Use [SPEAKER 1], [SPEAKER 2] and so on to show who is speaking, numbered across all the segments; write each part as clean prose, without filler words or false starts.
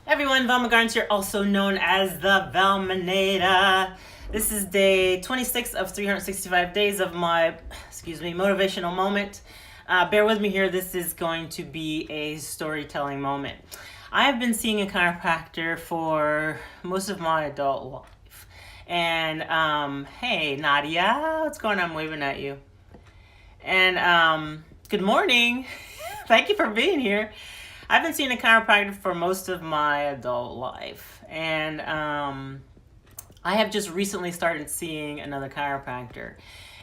[SPEAKER 1] Everyone, Velma Garnes here, also known as the Velminator. This is day 26 of 365 days of my, motivational moment. Bear with me here, this is going to be a storytelling moment. I have been seeing a chiropractor for most of my adult life. And, hey, Nadia, what's going on? I'm waving at you. And, good morning. Thank you for being here. I've been seeing a chiropractor for most of my adult life, and I have just recently started seeing another chiropractor.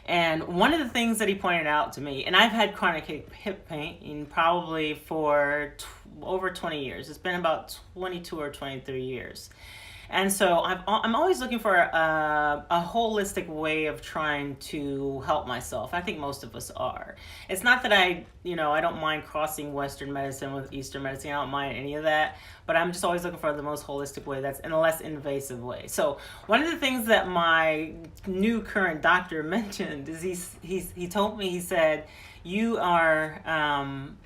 [SPEAKER 1] And one of the things that he pointed out to me, and I've had chronic hip pain probably for over 20 years. It's been about 22 or 23 years. And so I'm always looking for a holistic way of trying to help myself. I think most of us are. It's not that I don't mind crossing Western medicine with Eastern medicine. I don't mind any of that. But I'm just always looking for the most holistic way that's in a less invasive way. So one of the things that my new current doctor mentioned is he told me, he said, you are,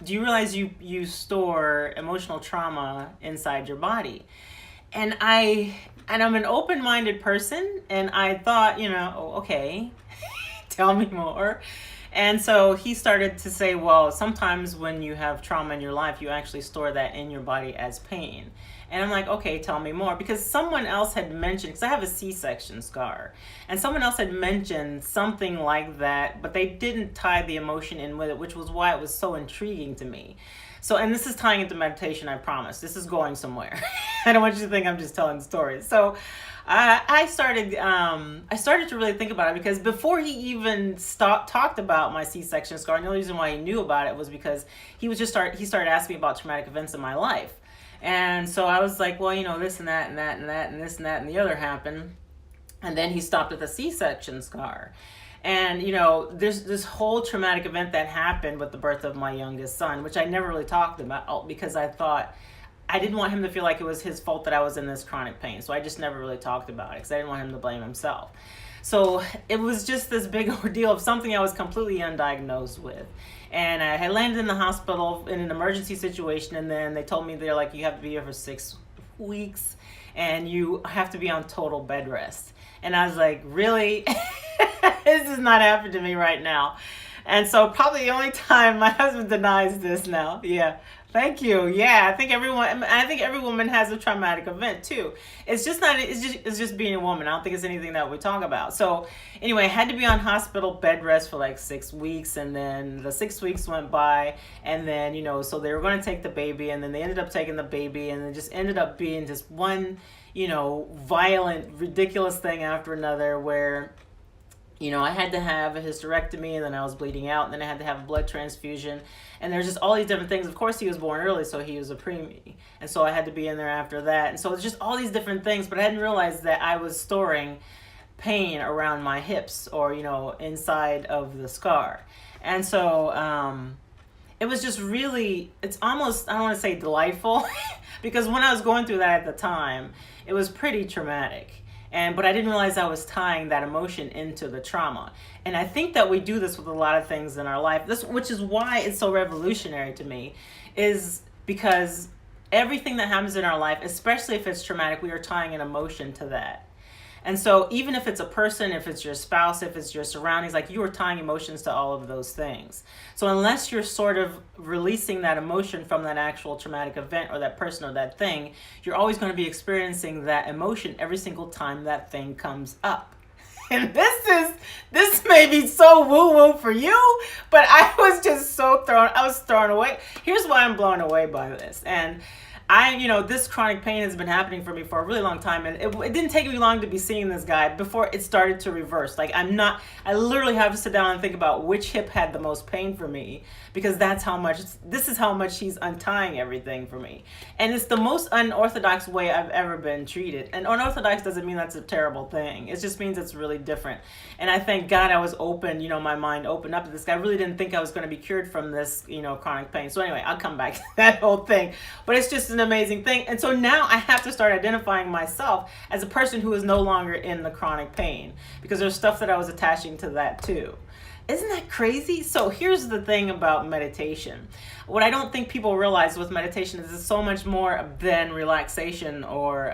[SPEAKER 1] do you realize you store emotional trauma inside your body? And I'm an open-minded person, and I thought, okay, tell me more. And so he started to say, well, sometimes when you have trauma in your life, you actually store that in your body as pain. And I'm like, okay, tell me more. Because someone else had mentioned, because I have a C-section scar, and someone else had mentioned something like that, but they didn't tie the emotion in with it, which was why it was so intriguing to me. So, and this is tying into meditation, I promise. This is going somewhere. I don't want you to think I'm just telling stories. So I started to really think about it, because before he even talked about my C-section scar, and the only reason why he knew about it was because he started asking me about traumatic events in my life. And so I was like, well, this and that and that and that and this and that and the other happened. And then he stopped at the C-section scar. And, there's this whole traumatic event that happened with the birth of my youngest son, which I never really talked about because I thought I didn't want him to feel like it was his fault that I was in this chronic pain. So I just never really talked about it because I didn't want him to blame himself. So it was just this big ordeal of something I was completely undiagnosed with. And I had landed in the hospital in an emergency situation, and then they told me, they're like, you have to be here for 6 weeks and you have to be on total bed rest. And I was like, really? This is not happening to me right now. And so probably the only time my husband denies this now. Yeah. Thank you. Yeah, I think every woman has a traumatic event too. It's just being a woman. I don't think it's anything that we talk about. So anyway, I had to be on hospital bed rest for like 6 weeks, and then the 6 weeks went by, and then, so they were going to take the baby, and then they ended up taking the baby, and it just ended up being just one, violent, ridiculous thing after another where I had to have a hysterectomy, and then I was bleeding out, and then I had to have a blood transfusion, and there's just all these different things. Of course, he was born early, so he was a preemie, and so I had to be in there after that. And so it's just all these different things, but I hadn't realized that I was storing pain around my hips or, inside of the scar. And so it was just really, it's almost, I don't want to say delightful, because when I was going through that at the time, it was pretty traumatic. But I didn't realize I was tying that emotion into the trauma. And I think that we do this with a lot of things in our life, which is why it's so revolutionary to me, is because everything that happens in our life, especially if it's traumatic, we are tying an emotion to that. And so even if it's a person, if it's your spouse, if it's your surroundings, like, you are tying emotions to all of those things. So unless you're sort of releasing that emotion from that actual traumatic event or that person or that thing, you're always going to be experiencing that emotion every single time that thing comes up. And this may be so woo-woo for you, but I was just I was thrown away. Here's why I'm blown away by this. And this chronic pain has been happening for me for a really long time, and it didn't take me long to be seeing this guy before it started to reverse. Like, I literally have to sit down and think about which hip had the most pain for me, because this is how much he's untying everything for me. And it's the most unorthodox way I've ever been treated. And unorthodox doesn't mean that's a terrible thing. It just means it's really different. And I thank God I was open, my mind opened up to this guy. I really didn't think I was going to be cured from this, chronic pain. So anyway, I'll come back to that whole thing. But it's just an amazing thing. And so now I have to start identifying myself as a person who is no longer in the chronic pain, because there's stuff that I was attaching to that too. Isn't that crazy? So here's the thing about meditation. What I don't think people realize with meditation is it's so much more than relaxation or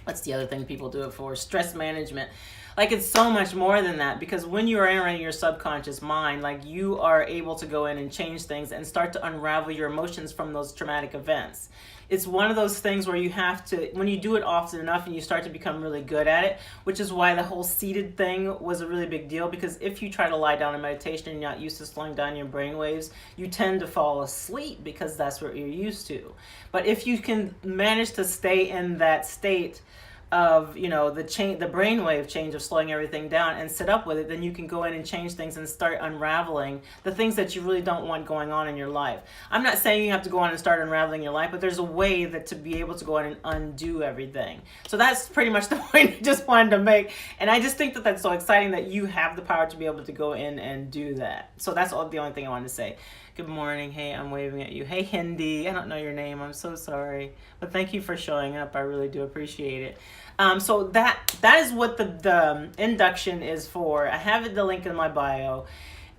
[SPEAKER 1] what's the other thing people do it for? Stress management. Like, it's so much more than that, because when you are entering your subconscious mind, like, you are able to go in and change things and start to unravel your emotions from those traumatic events. It's one of those things where you have to, when you do it often enough and you start to become really good at it, which is why the whole seated thing was a really big deal, because if you try to lie down in meditation and you're not used to slowing down your brain waves, you tend to fall asleep because that's what you're used to. But if you can manage to stay in that state of, you know, the brainwave change of slowing everything down and sit up with it, then you can go in and change things and start unraveling the things that you really don't want going on in your life. I'm not saying you have to go on and start unraveling your life, but there's a way that to be able to go in and undo everything. So that's pretty much the point I just wanted to make. And I just think that that's so exciting that you have the power to be able to go in and do that. So that's the only thing I wanted to say. Good morning. Hey, I'm waving at you. Hey, Hindi. I don't know your name. I'm so sorry. But thank you for showing up. I really do appreciate it. So that is what the induction is for. I have the link in my bio.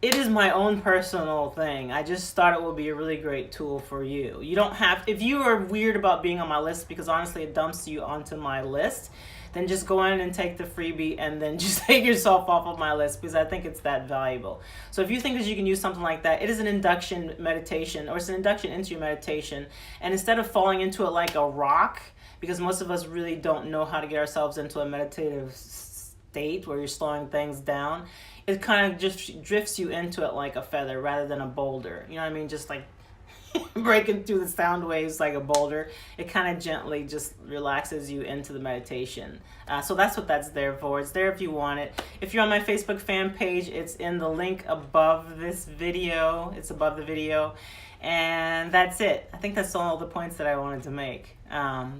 [SPEAKER 1] It is my own personal thing. I just thought it would be a really great tool for you. You don't have, if you are weird about being on my list, because honestly it dumps you onto my list, then just go in and take the freebie and then just take yourself off of my list, because I think it's that valuable. So if you think that you can use something like that, it is an induction meditation, or it's an induction into your meditation. And instead of falling into it like a rock, because most of us really don't know how to get ourselves into a meditative state where you're slowing things down, it kind of just drifts you into it like a feather rather than a boulder. You know what I mean? Just like breaking through the sound waves like a boulder. It kind of gently just relaxes you into the meditation. So that's what that's there for. It's there if you want it. If you're on my Facebook fan page, it's in the link above this video. It's above the video. And that's it. I think that's all the points that I wanted to make.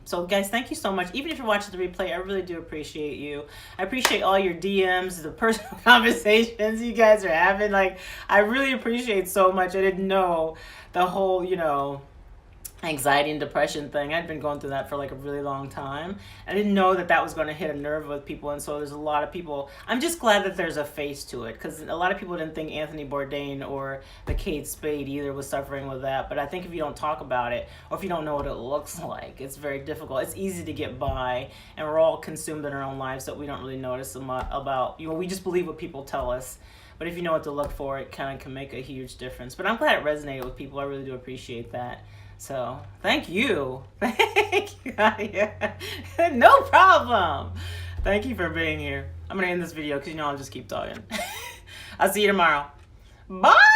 [SPEAKER 1] So guys, thank you so much. Even if you're watching the replay, I really do appreciate you. I appreciate all your DMs, the personal conversations you guys are having. Like, I really appreciate so much. I didn't know the whole, you know, anxiety and depression thing. I'd been going through that for like a really long time. I didn't know that that was going to hit a nerve with people, and so there's a lot of people. I'm just glad that there's a face to it, because a lot of people didn't think Anthony Bourdain or the Kate Spade either was suffering with that. But I think if you don't talk about it, or if you don't know what it looks like, it's very difficult. It's easy to get by, and we're all consumed in our own lives that we don't really notice about, you know, we just believe what people tell us. But if you know what to look for, it kind of can make a huge difference. But I'm glad it resonated with people. I really do appreciate that. So, thank you. Thank you. Yeah. No problem. Thank you for being here. I'm going to end this video because, you know, I'll just keep talking. I'll see you tomorrow. Bye.